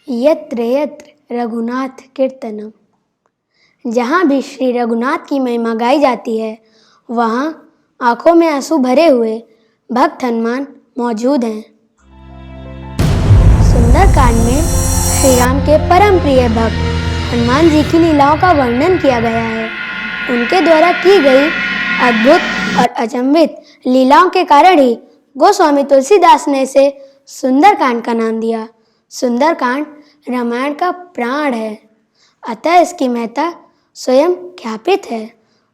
यत्र यत्र रघुनाथ कीर्तनम। जहाँ भी श्री रघुनाथ की महिमा गाई जाती है वहाँ आंखों में आंसू भरे हुए भक्त हनुमान मौजूद हैं। सुंदरकांड में श्री राम के परम प्रिय भक्त हनुमान जी की लीलाओं का वर्णन किया गया है। उनके द्वारा की गई अद्भुत और अचंभित लीलाओं के कारण ही गोस्वामी तुलसीदास ने इसे सुंदरकांड का नाम दिया। सुंदरकांड रामायण का प्राण है, अतः इसकी महत्ता स्वयं ख्यापित है।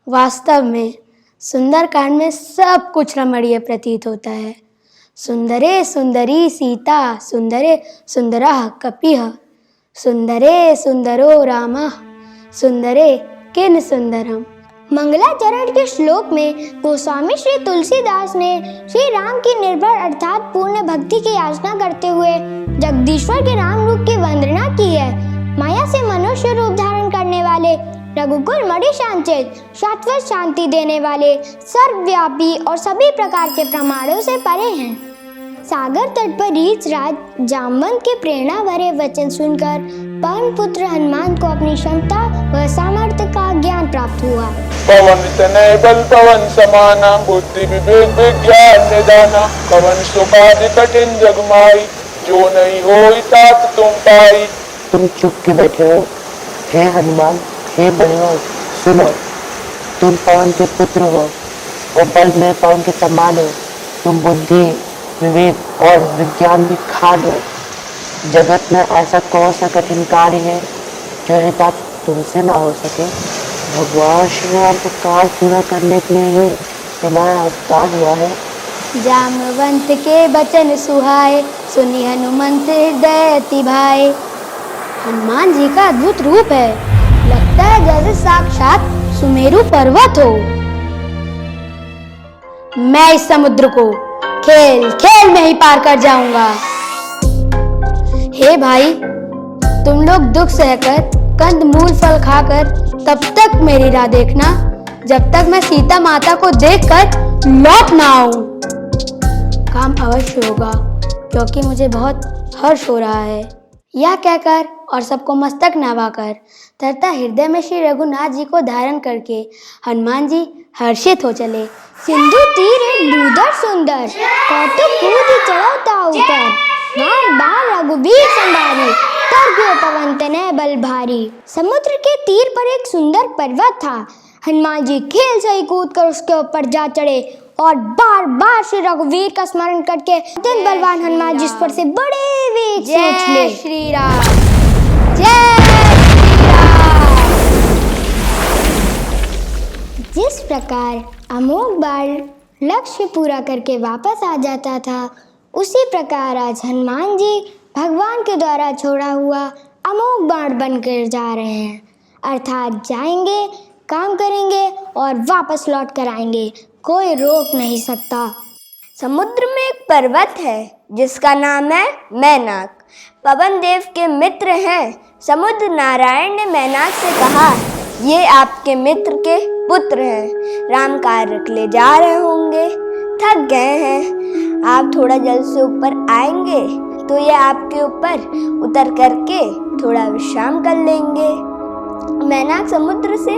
वास्तव में सुंदरकांड में सब कुछ रमणीय प्रतीत होता है। सुंदरे सुंदरी सीता, सुंदरे सुंदरः कपिः, सुंदरे सुंदरो रामः, सुंदरे किन सुंदरम। मंगलाचरण के श्लोक में गोस्वामी श्री तुलसीदास ने श्री राम की निर्भर अर्थात पूर्ण भक्ति की याचना करते हुए जगदीश्वर के राम रूप की वंदना की है। माया से मनुष्य रूप धारण करने वाले रघुकुल मणि शांचित, शाश्वत शांति देने वाले, सर्वव्यापी और सभी प्रकार के प्रमाणों से परे हैं। सागर तट पर रीछ राज जामवंत के प्रेरणा भरे वचन सुनकर पवन पुत्र हनुमान को अपनी क्षमता व सामर्थ्य का ज्ञान प्राप्त हुआ। पवन तनय बल पवन समाना, बुद्धि विवेक विज्ञान निदाना, पवन सुखादि कठिन जग माई, जो नहीं होई तात तुम पाई। तुम चुप के बैठे हो, हे हनुमान, हे बलियो, सुनो। तुम पवन के पुत्र हो और बल में पवन के समान हो। तुम बुद्धि विवेक और विज्ञान भी खान हो। जगत में ऐसा कौन सा कठिन कार्य है जो ये बात तुमसे ना हो सके। भगवान श्री राम का कार्य पूरा करने के लिए ही तुम्हारा अवतार हुआ है। जामवंत के बचन सुहाए, सुनी हनुमंत हृदय अति भाए। हनुमान जी का अद्भुत रूप है, लगता है जैसे साक्षात सुमेरु पर्वत हो। मैं इस समुद्र को खेल खेल में ही पार कर जाऊंगा। हे भाई, तुम लोग दुख सहकर कंद मूल फल खाकर तब तक मेरी राह देखना जब तक मैं सीता माता को देखकर लौट ना आऊं। काम अवश्य होगा क्योंकि मुझे बहुत हर्ष हो रहा है। यह कहकर और सबको मस्तक नवाकर तरता हृदय में श्री रघुनाथ जी को धारण करके हनुमान जी हर्षित हो चले। सिंधु तीर भूधर सुंदर, कौतुक कूद चढ़ता ऊपर, बार बार रघुवीर संभारी, तर पवन तनय बल भारी। समुद्र के तीर पर एक सुंदर पर्वत था। हनुमान जी खेल से ही कूद कर उसके ऊपर जा चढ़े और बार बार श्री रघुवीर का स्मरण करके अत्यंत बलवान हनुमान जी पर से बड़े वेग से उछले। श्री राम, जय श्री राम। जिस प्रकार अमोघ बाण लक्ष्य पूरा करके वापस आ जाता था, उसी प्रकार आज हनुमान जी भगवान के द्वारा छोड़ा हुआ अमोघ बाण बनकर जा रहे हैं। अर्थात जाएंगे, काम करेंगे और वापस लौट कर आएंगे, कोई रोक नहीं सकता। समुद्र में एक पर्वत है जिसका नाम है मैनाक। पवन देव के मित्र हैं। समुद्र नारायण ने मैनाक से कहा, ये आपके मित्र के पुत्र हैं, राम कार्य ले जा रहे होंगे, थक गए हैं, आप थोड़ा जल से ऊपर आएंगे तो ये आपके ऊपर उतर करके थोड़ा विश्राम कर लेंगे। मैनाक समुद्र से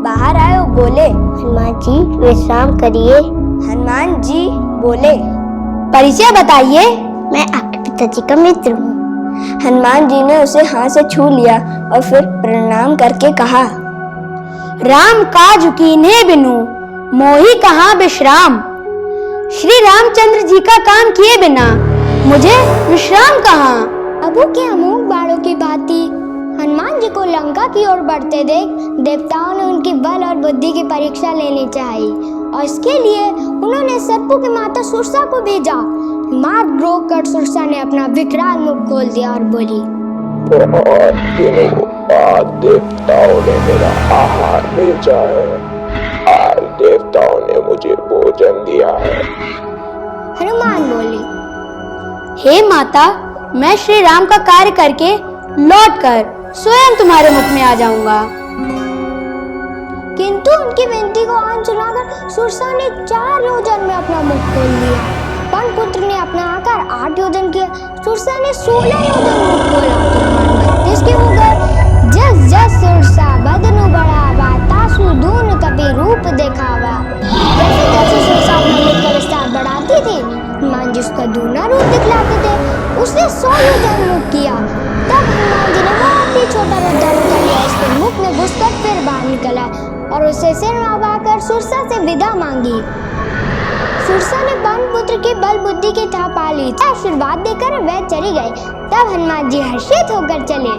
बाहर आए और बोले, हनुमान जी विश्राम करिए। हनुमान जी बोले, परिचय बताइए। मैं आपके पिताजी का मित्र हूँ। हनुमान जी ने उसे हाथ से छू लिया और फिर प्रणाम करके कहा, राम काज कीन्हे बिनु, मोहि कहाँ विश्राम। श्री रामचंद्र जी का काम किए बिना मुझे विश्राम कहाँ। अबू के अमोघ बाणों की भांति हनुमान जी को लंका की ओर बढ़ते देख देवताओं ने उनकी बल और बुद्धि की परीक्षा लेनी चाहिए और इसके लिए उन्होंने सर्पों की माता सुरसा को भेजा। मार्ग रोक कर सुरसा ने अपना विकराल मुख खोल दिया और बोली, बहुत दिनों बाद देवताओं ने मेरा आहार भेजा है। आज देवताओं ने मुझे भोजन दिया है। हनुमान बोले, हे माता, मैं श्री राम का कार्य करके लौटकर स्वयं तुम्हारे मुख में आ जाऊंगा। किंतु उनकी विनती को अनसुनाकर सुरसा ने 4 योजन में अपना मुख खोल लिया। पवन पुत्र ने अपना आकार 8 योजन किया, सुरसा ने 16 योजन रूप बोला तो हनुमान 32 के हो गए। जस जस सुरसा बदनु बढ़ावा, तासु दून कपि रूप दिखावा। जैसे जैसे सुरसा अपना मुख का विस्तार बढ़ाती थी, हनुमान जी उसका दूना रूप दिखलाते थे। उसने 100 योजन रूप किया, तब हनुमान जी ने बहुत ही छोटा रथ धारण कर लिया, उसके मुख में घुसकर फिर बाहर निकला और उसे सिर नवाकर सुरसा से विदा मांगी। सुरसा ने पवन पुत्र की बल बुद्धि की था पा ली, आशीर्वाद देकर वह चली गई। तब हनुमान जी हर्षित होकर चले।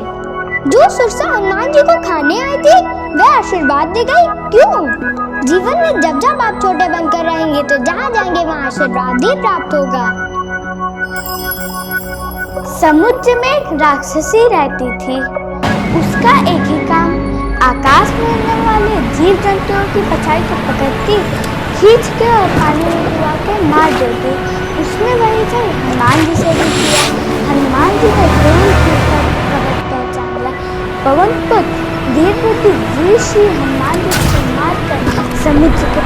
जो सुरसा हनुमान जी को खाने आई थी, वह आशीर्वाद दे गई। क्यों? जीवन में जब जब आप छोटे बनकर रहेंगे तो जहाँ जाएंगे वहाँ आशीर्वाद ही प्राप्त होगा। समुद्र में एक राक्षसी रहती थी। उसका एक ही काम आकाश में उड़ने वाले जीव जंतुओं की परछाई को पकड़ती, खींच के और पानी में डुबा के मार देती। उसने वही जब हनुमान जी से भी किया। हनुमान जी ने तुरंत पर्वत पहचान लिया। पवन पुत्र धीर बुद्धि ऋषि हनुमान जी को मारकर समुद्र के